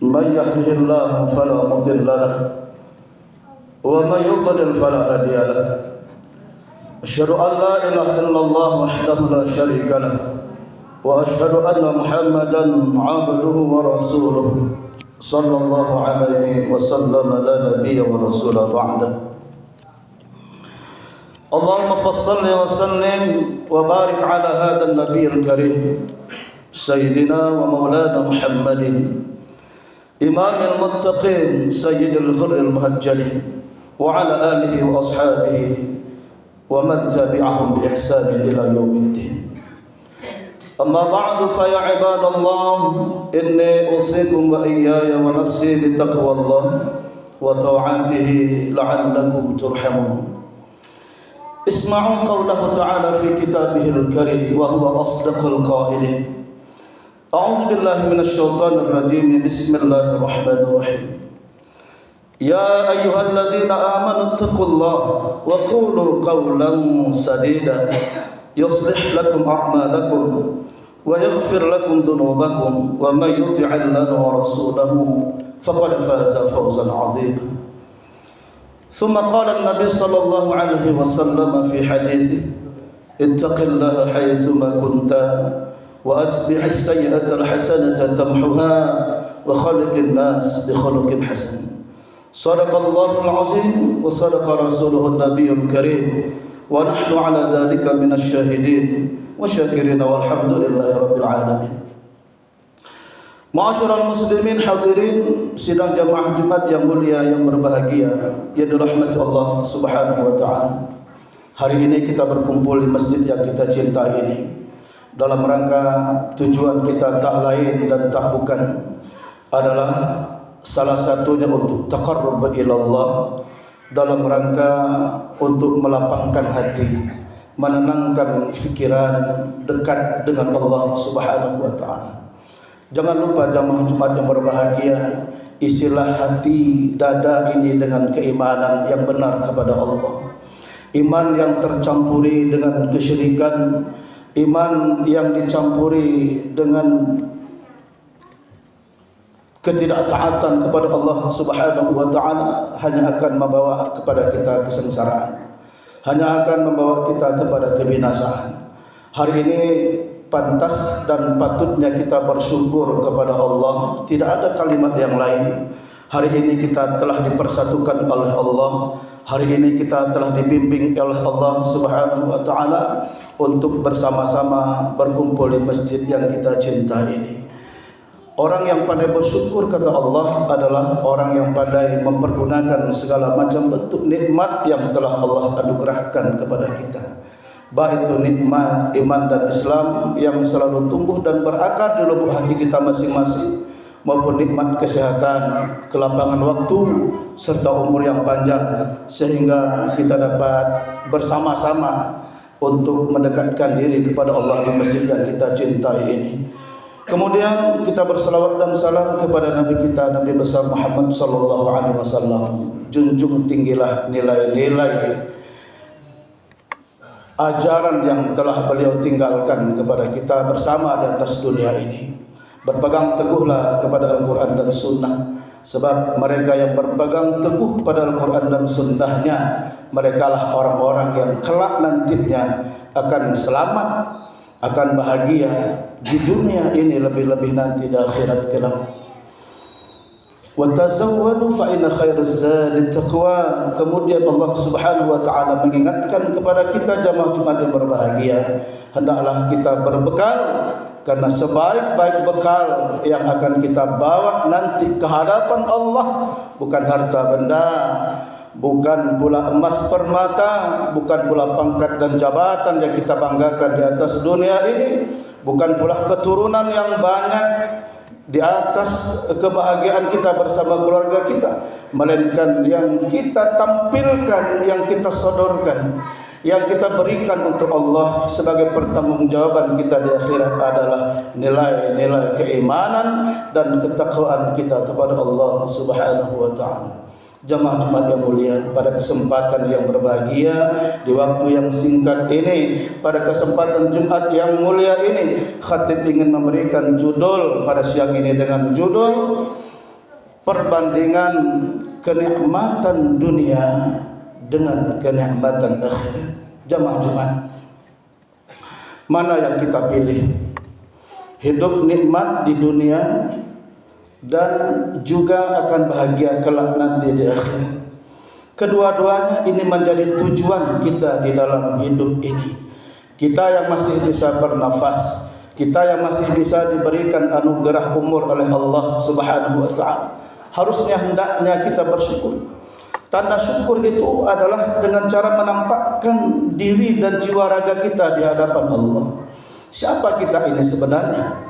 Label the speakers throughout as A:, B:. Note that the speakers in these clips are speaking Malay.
A: من يهده الله فلا مضل له ومن يضلل فلا هادي له أشهد أن لا إله إلا الله وحده لا شريك له وأشهد أن محمدا عبده ورسوله صلى الله عليه وسلم لا نبي ورسول بعده اللهم فصل وسلم وبارك على هذا النبي الكريم سيدنا ومولانا محمد إمام المتقين سيد الغر المهجلين وعلى آله وأصحابه ومن تبعهم بإحسان إلى يوم الدين. أما بعد فيا عباد الله إني أوصيكم وإياي ونفسي بتقوى الله وطاعته لعلكم ترحمون. اسمعوا قوله تعالى في كتابه الكريم وهو أصدق القائلين. أعوذ بالله من الشيطان الرجيم. بسم الله الرحمن الرحيم. يا أيها الذين آمنوا اتقوا الله وقولوا قولا سديدا يصلح لكم أعمالكم ويغفر لكم ذنوبكم ومن يطع الله ورسوله فقد فاز فوزا عظيما. ثم قال النبي صلى الله عليه وسلم في حديثه اتق الله حيثما كنت وأتبع السيئة الحسنة تمحها وخلق الناس بخلق حسن. صدق الله العظيم وصدق رسوله النبي الكريم ونحن على ذلك من الشاهدين وشاكرين والحمد لله رب العالمين. Ma'asyiral muslimin hadirin sidang jamaah Jumat yang mulia yang berbahagia yang dirahmati Allah Subhanahu wa taala. Hari ini kita berkumpul di masjid yang kita cintai ini dalam rangka tujuan kita tak lain dan tak bukan adalah salah satunya untuk taqarrub ila Allah, dalam rangka untuk melapangkan hati, menenangkan fikiran, dekat dengan Allah Subhanahu wa taala. Jangan lupa jamaah Jumat yang berbahagia, isilah hati dada ini dengan keimanan yang benar kepada Allah. Iman yang tercampuri dengan kesyirikan, iman yang dicampuri dengan ketidaktaatan kepada Allah Subhanahu wa taala hanya akan membawa kepada kita kesengsaraan, hanya akan membawa kita kepada kebinasaan. Hari ini pantas dan patutnya kita bersyukur kepada Allah. Tidak ada kalimat yang lain. Hari ini kita telah dipersatukan oleh Allah. Hari ini kita telah dibimbing oleh Allah Subhanahu wa taala untuk bersama-sama berkumpul di masjid yang kita cintai ini. Orang yang pandai bersyukur kata Allah adalah orang yang pandai mempergunakan segala macam bentuk nikmat yang telah Allah anugerahkan kepada kita. Baik itu nikmat iman dan Islam yang selalu tumbuh dan berakar di lubuk hati kita masing-masing, maupun nikmat kesehatan, kelapangan waktu, serta umur yang panjang, sehingga kita dapat bersama-sama untuk mendekatkan diri kepada Allah di masjid yang kita cintai ini. Kemudian kita berselawat dan salam kepada Nabi kita, Nabi besar Muhammad sallallahu alaihi wasallam. Junjung tinggilah nilai-nilai ajaran yang telah beliau tinggalkan kepada kita bersama di atas dunia ini. Berpegang teguhlah kepada Al-Quran dan Sunnah, sebab mereka yang berpegang teguh kepada Al-Quran dan Sunnahnya, merekalah orang-orang yang kelak nantinya akan selamat, akan bahagia di dunia ini, lebih-lebih nanti di akhirat kelak. Wa tazawwadu fa inna khairaz zadi taqwa. Kemudian Allah Subhanahu wa taala mengingatkan kepada kita jamaah Jumat yang berbahagia, hendaklah kita berbekal, karena sebaik-baik bekal yang akan kita bawa nanti ke hadapan Allah bukan harta benda, bukan pula emas permata, bukan pula pangkat dan jabatan yang kita banggakan di atas dunia ini, bukan pula keturunan yang banyak di atas kebahagiaan kita bersama keluarga kita, melainkan yang kita tampilkan, yang kita sodorkan, yang kita berikan untuk Allah sebagai pertanggungjawaban kita di akhirat adalah nilai-nilai keimanan dan ketakwaan kita kepada Allah Subhanahu wa taala. Jamaah Jumat yang mulia, pada kesempatan yang berbahagia di waktu yang singkat ini, pada kesempatan Jumat yang mulia ini, khatib ingin memberikan judul pada siang ini dengan judul perbandingan kenikmatan dunia dengan kenikmatan akhirat. Jamaah Jumat, mana yang kita pilih? Hidup nikmat di dunia dan juga akan bahagia kelak nanti di akhirat. Kedua-duanya ini menjadi tujuan kita di dalam hidup ini. Kita yang masih bisa bernafas, kita yang masih bisa diberikan anugerah umur oleh Allah Subhanahu wa taala, harusnya hendaknya kita bersyukur. Tanda syukur itu adalah dengan cara menampakkan diri dan jiwa raga kita di hadapan Allah. Siapa kita ini sebenarnya?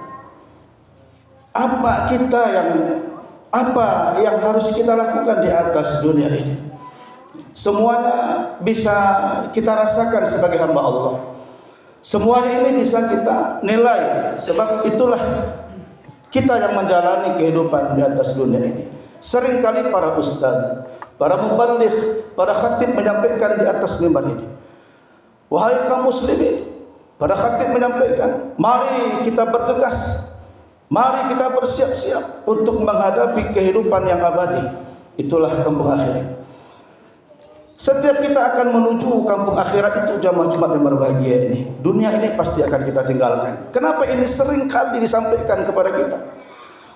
A: Apa yang harus kita lakukan di atas dunia ini? Semuanya bisa kita rasakan sebagai hamba Allah. Semuanya ini bisa kita nilai, sebab itulah kita yang menjalani kehidupan di atas dunia ini. Seringkali para ustaz, para muballigh, para khatib menyampaikan di atas mimbar ini, wahai kaum muslimin, para khatib menyampaikan, mari kita bergegas, mari kita bersiap-siap untuk menghadapi kehidupan yang abadi. Itulah kampung akhirat. Setiap kita akan menuju kampung akhirat itu, jamaah Jumat yang berbahagia ini, dunia ini pasti akan kita tinggalkan. Kenapa ini sering kali disampaikan kepada kita?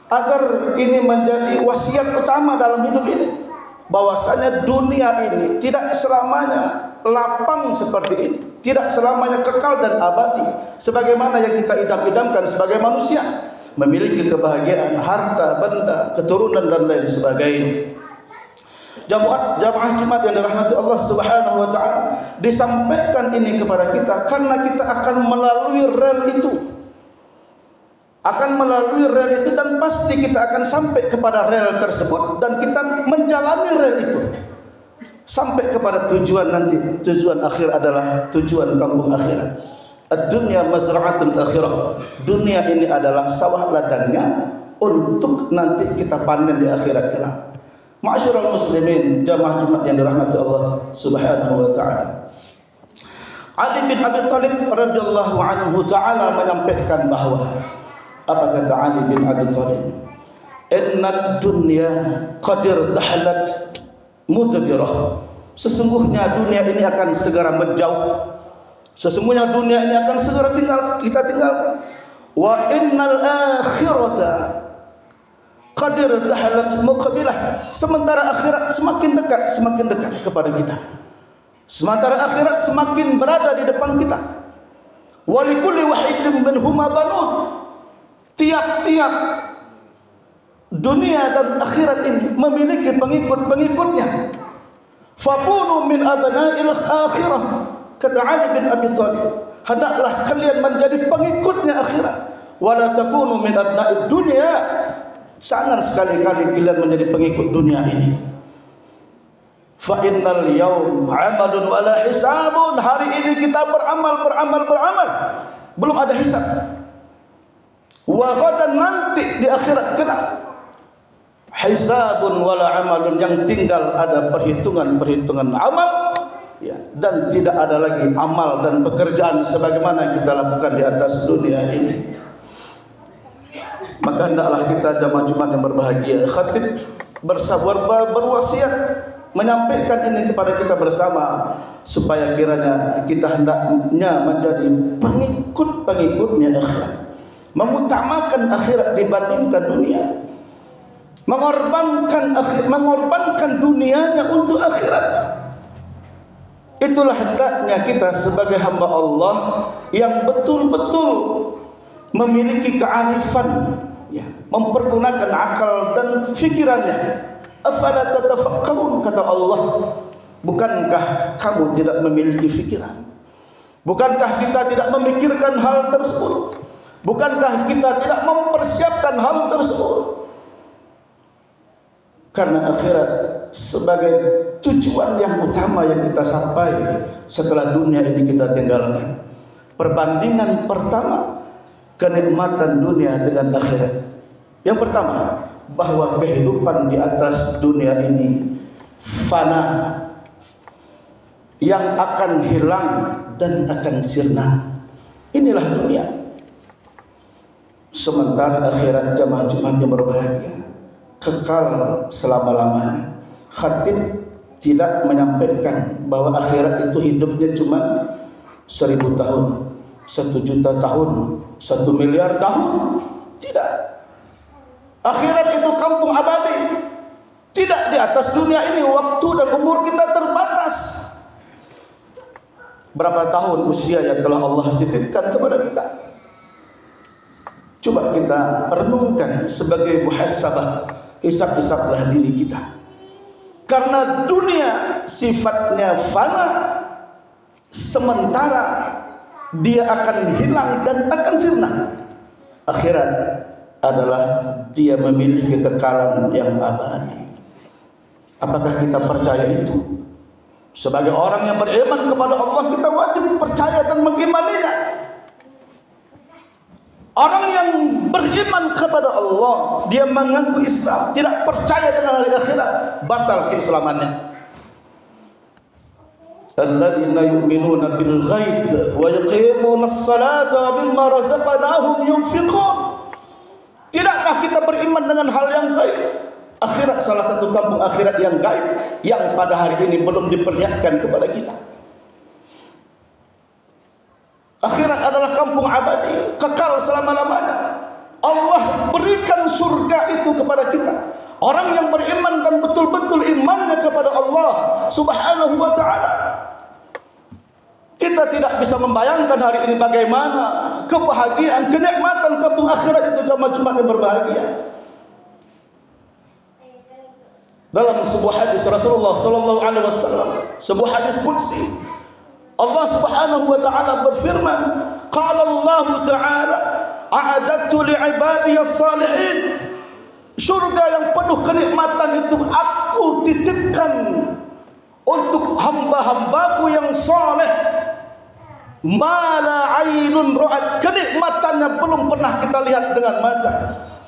A: Agar ini menjadi wasiat utama dalam hidup ini, bahwasanya dunia ini tidak selamanya lapang seperti ini, tidak selamanya kekal dan abadi sebagaimana yang kita idam-idamkan sebagai manusia, memiliki kebahagiaan, harta, benda, keturunan dan lain sebagainya. Jamaah Jumat yang dirahmati Allah Subhanahu wa taala, disampaikan ini kepada kita karena kita akan melalui rel itu. Dan pasti kita akan sampai kepada rel tersebut dan kita menjalani rel itu sampai kepada tujuan nanti. Tujuan akhir adalah tujuan kampung akhirat. Ad-dunya mazra'atul akhirah. Dunia ini adalah sawah ladangnya untuk nanti kita panen di akhirat kelak. Ma'asyiral muslimin, jamaah Jumat yang dirahmati Allah Subhanahu wa taala. Ali bin Abi Thalib radhiyallahu anhu taala menyampaikan bahwa, apa kata Ali bin Abi Thalib? Innad dunya qad irtahalat mudbirah. Sesungguhnya dunia ini akan segera menjauh. Sesungguhnya dunia ini akan segera kita tinggalkan. Wa innal akhirata qadir tahalat muqabilah. Sementara akhirat semakin dekat kepada kita. Sementara akhirat semakin berada di depan kita. Wa likulli wahidin minhuma banun. Tiap-tiap dunia dan akhirat ini memiliki pengikut-pengikutnya. Fakunu min abna'il akhirah. Kata Ali bin Abi Thalib, hendaklah kalian menjadi pengikutnya akhirat. Wala takunu min abna'id dunya. Jangan sekali-kali kalian menjadi pengikut dunia ini. Fa innal yawm 'amalun wa la hisabun. Hari ini kita beramal. Belum ada hisab. Wa ghadan, nanti di akhirat kena hisabun wa la 'amalun, yang tinggal ada perhitungan amal, ya, dan tidak ada lagi amal dan pekerjaan sebagaimana kita lakukan di atas dunia ini. Maka hendaklah kita jamaah Jumat yang berbahagia, khatib berwasiat menyampaikan ini kepada kita bersama, supaya kiranya kita hendaknya menjadi pengikutnya akhirat, mengutamakan akhirat dibandingkan dunia, mengorbankan dunianya untuk akhirat. Itulah hendaknya kita sebagai hamba Allah yang betul-betul memiliki kearifan, ya, mempergunakan akal dan fikirannya. Afala tatafakkarun, kata Allah, bukankah kamu tidak memiliki fikiran? Bukankah kita tidak memikirkan hal tersebut? Bukankah kita tidak mempersiapkan hal tersebut? Karena akhirat sebagai tujuan yang utama yang kita sampai setelah dunia ini kita tinggalkan. Perbandingan pertama, kenikmatan dunia dengan akhirat. Yang pertama, bahwa kehidupan di atas dunia ini fana, yang akan hilang dan akan sirna. Inilah dunia. Sementara akhirat, jamaah Jumat yang berbahagia, kekal selama-lamanya. Khatib tidak menyampaikan bahwa akhirat itu hidupnya cuma 1000 tahun, 1.000.000 tahun, 1 miliar tahun. Tidak. Akhirat itu kampung abadi. Tidak di atas dunia ini. Waktu dan umur kita terbatas. Berapa tahun usia yang telah Allah titipkan kepada kita? Coba kita renungkan sebagai muhasabah, hisab-hisablah diri kita. Karena dunia sifatnya fana, sementara dia akan hilang dan akan sirna. Akhirat adalah dia memiliki kekekalan yang abadi. Apakah kita percaya itu? Sebagai orang yang beriman kepada Allah, kita wajib percaya dan mengimaninya. Orang yang beriman kepada Allah, dia mengaku Islam, tidak percaya dengan hari akhirat, batal keislamannya. Alladzina yu'minuna bil ghaib wa yuqimuna as-salata wa mimma razaqnahum yunfiqun. Tidakkah kita beriman dengan hal yang gaib? Akhirat salah satu kampung akhirat yang gaib yang pada hari ini belum diperlihatkan kepada kita. Akhirat adalah kampung abadi, kekal selama-lamanya. Allah berikan surga itu kepada kita. Orang yang beriman dan betul-betul imannya kepada Allah Subhanahu wa ta'ala. Kita tidak bisa membayangkan hari ini bagaimana kebahagiaan, kenikmatan kampung akhirat itu cuma yang berbahagia. Dalam sebuah hadis Rasulullah sallallahu alaihi wasallam, sebuah hadis qudsi, Allah Subhanahu wa taala berfirman, qala Allah taala, a'adattu li'ibadiyas salihin. Surga yang penuh kenikmatan itu aku titipkan untuk hamba-hambaku yang saleh. Mala ainun ra'at, kenikmatannya belum pernah kita lihat dengan mata.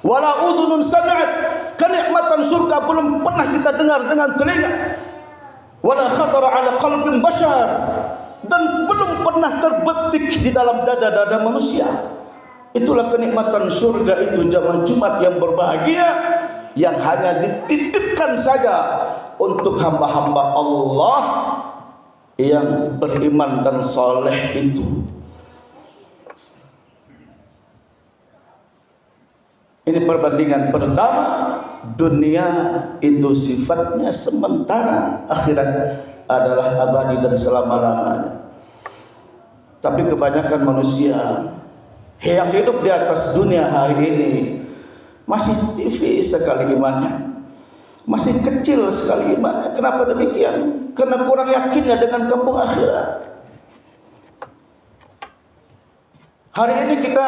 A: Wala udhunun sami'at, kenikmatan surga belum pernah kita dengar dengan telinga. Wala khatara ala qalbin bashar, dan belum pernah terbetik di dalam dada-dada manusia. Itulah kenikmatan surga itu, jamaah Jumat yang berbahagia, yang hanya dititipkan saja untuk hamba-hamba Allah yang beriman dan saleh itu. Ini perbandingan pertama. Dunia itu sifatnya sementara, akhirat adalah abadi dan selama-lamanya. Tapi kebanyakan manusia yang hidup di atas dunia hari ini masih TV sekali imannya, masih kecil sekali imannya. Kenapa demikian? Karena kurang yakinnya dengan kampung akhirat. Hari ini kita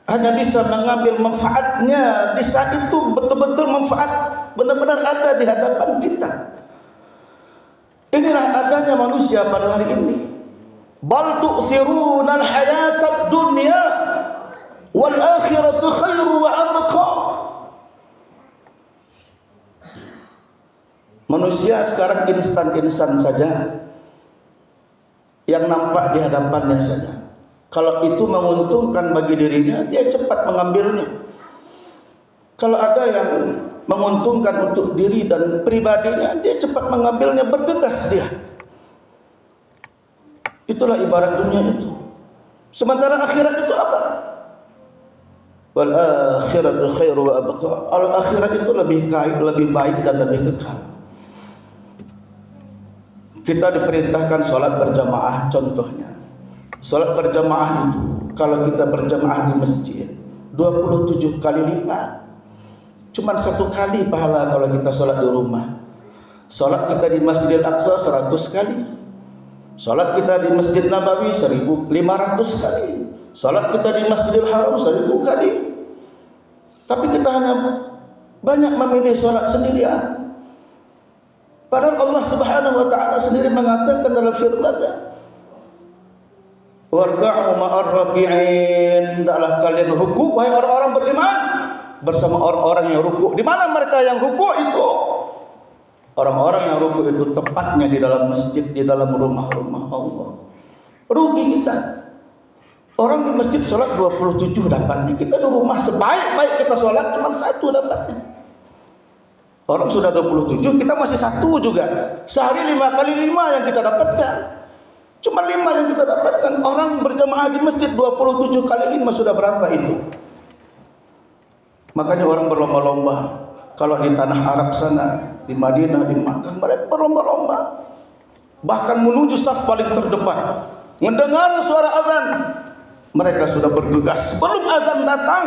A: hanya bisa mengambil manfaatnya di saat itu betul-betul manfaat benar-benar ada di hadapan kita. Inilah adanya manusia pada hari ini. Bal tu'thiruna al-hayatad dunya wal akhiratu khairu wa abqa. Manusia sekarang instan-instan saja, yang nampak di hadapannya saja. Kalau itu menguntungkan bagi dirinya, dia cepat mengambilnya. Kalau ada yang menguntungkan untuk diri dan pribadinya, dia cepat mengambilnya, bergegas dia. Itulah ibarat dunia itu. Sementara akhirat itu apa? Wal akhiratu khairu wa abqa. Al akhirat itu lebih baik dan lebih kekal. Kita diperintahkan sholat berjamaah, contohnya. Sholat berjamaah itu, kalau kita berjamaah di masjid 27 kali lipat. Cuma 1 kali pahala kalau kita sholat di rumah. Sholat kita di Masjidil Aqsa 100 kali. Sholat kita di Masjid Nabawi 1500 kali. Sholat kita di Masjidil Haram 1000 kali. Tapi kita hanya banyak memilih sholat sendirian. Padahal Allah Subhanahu wa ta'ala sendiri mengatakan dalam firman-Nya, warka'u ma'ar raki'in, hendaklah kalian ruku wahai orang-orang beriman bersama orang-orang yang ruku. Di mana mereka yang ruku itu? Orang-orang yang ruku itu tepatnya di dalam masjid, di dalam rumah-rumah Allah. Rugi kita. Orang di masjid sholat 27 dapatnya, kita di rumah sebaik-baik kita sholat cuma 1 dapatnya. Orang sudah 27, kita masih 1 juga. Sehari 5 kali 5 yang kita dapatkan. Cuma 5 yang kita dapatkan. Orang berjamaah di masjid 27 kali 5 sudah berapa itu? Makanya orang berlomba-lomba. Kalau di tanah Arab sana, di Madinah, di Makkah, mereka berlomba-lomba. Bahkan menuju saf paling terdepan. Mendengar suara azan, mereka sudah bergegas. Sebelum azan datang,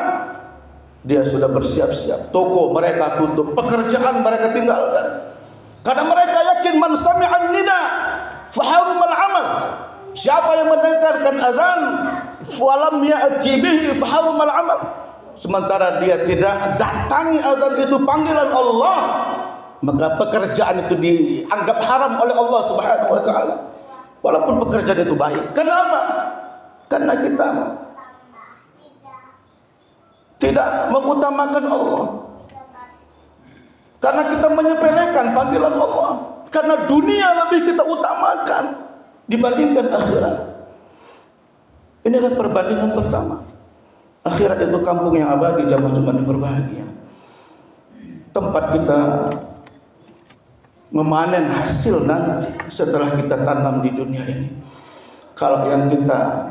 A: dia sudah bersiap-siap. Toko mereka tutup, pekerjaan mereka tinggalkan. Karena mereka yakin man sami'an nida faharumal amal. Siapa yang mendengarkan azan falam ya'ti bihi faharumal amal. Sementara dia tidak datangi azan itu panggilan Allah, maka pekerjaan itu dianggap haram oleh Allah Subhanahu wa taala. Walaupun pekerjaan itu baik. Kenapa? Karena kita tidak mengutamakan Allah. Karena kita menyepelekan panggilan Allah. Karena dunia lebih kita utamakan dibandingkan akhirat. Inilah perbandingan pertama. Akhirat itu kampung yang abadi, jamaah-jamaah yang berbahagia. Tempat kita memanen hasil nanti setelah kita tanam di dunia ini. Kalau yang kita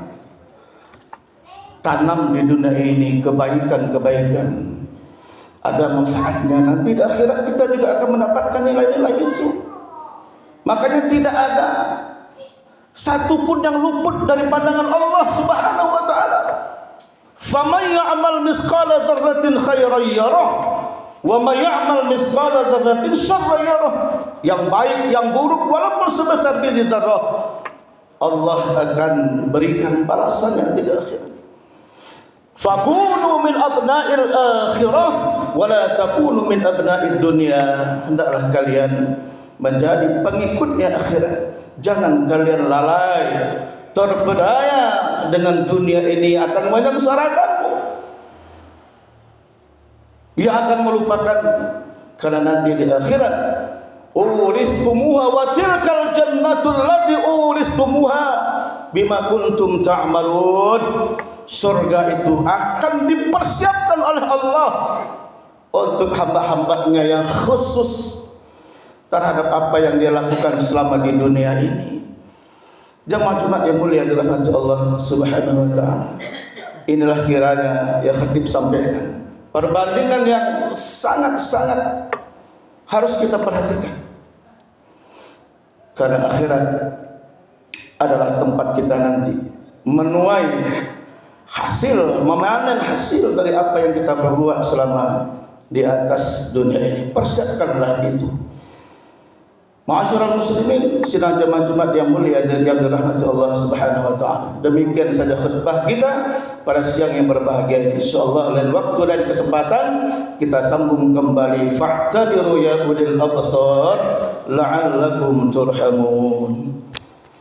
A: tanam di dunia ini kebaikan-kebaikan, ada manfaatnya, nanti di akhirat kita juga akan mendapatkan nilai-nilai itu. Makanya tidak ada satupun yang luput dari pandangan Allah Subhanahu wa taala. Faman ya'mal mithqala dzarratin khairan yarah wa may ya'mal mithqala dzarratin syarran yarah. Yang baik, yang buruk, walaupun sebesar biji zarrah, Allah akan berikan balasan yang tidak akhir. Fakunu min abna'il akhirah wa la takunu min abna'id dunya. Hendaklah kalian menjadi pengikutnya akhirat. Jangan kalian lalai terpedaya dengan dunia ini, akan menyengsarakanmu. Ia akan melupakan, karena nanti di akhirat uristumuha wa tilkal jannatul lati uristumuha bima kuntum ta'malun. Surga itu akan dipersiapkan oleh Allah untuk hamba-hambanya yang khusus terhadap apa yang dia lakukan selama di dunia ini. Jamaah Jumat yang mulia dirahmati Allah Subhanahu wa taala. Inilah kiranya yang khatib sampaikan. Perbandingan yang sangat-sangat harus kita perhatikan. Karena akhirat adalah tempat kita nanti menuai hasil, memanen hasil dari apa yang kita berbuat selama di atas dunia ini. Persiapkanlah itu. Ma'asyiral muslimin, sidang jamaah Jumat yang mulia dan yang dirahmati Allah Subhanahu wa taala. Demikian saja khutbah kita pada siang yang berbahagia ini. Insyaallah lain waktu dan kesempatan kita sambung kembali. Fa'tabiru ya ulil absar la'allakum turhamun.